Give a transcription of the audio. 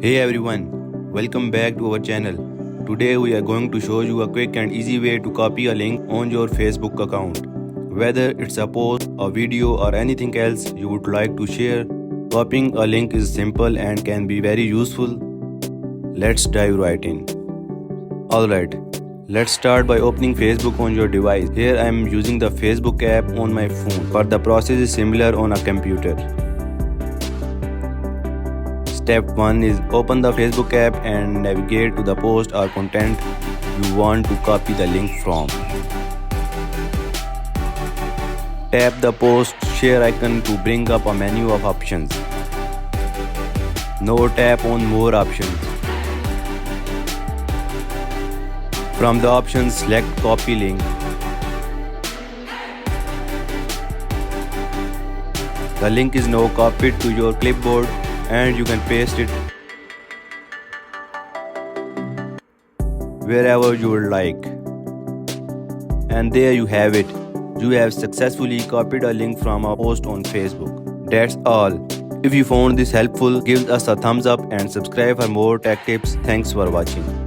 Hey everyone, welcome back to our channel. Today we are going to show you a quick and easy way to copy a link on your Facebook account. Whether it's a post, a video or anything else you would like to share, copying a link is simple and can be very useful. Let's dive right in. Alright, let's start by opening Facebook on your device. Here I am using the Facebook app on my phone, but the process is similar on a computer. Step 1 is open the Facebook app and navigate to the post or content you want to copy the link from. Tap the post share icon to bring up a menu of options. Now tap on more options. From the options select copy link. The link is now copied to your clipboard and you can paste it wherever you would like. And there you have it. You have successfully copied a link from a post on Facebook. That's all. If you found this helpful, give us a thumbs up and subscribe for more tech tips. Thanks for watching.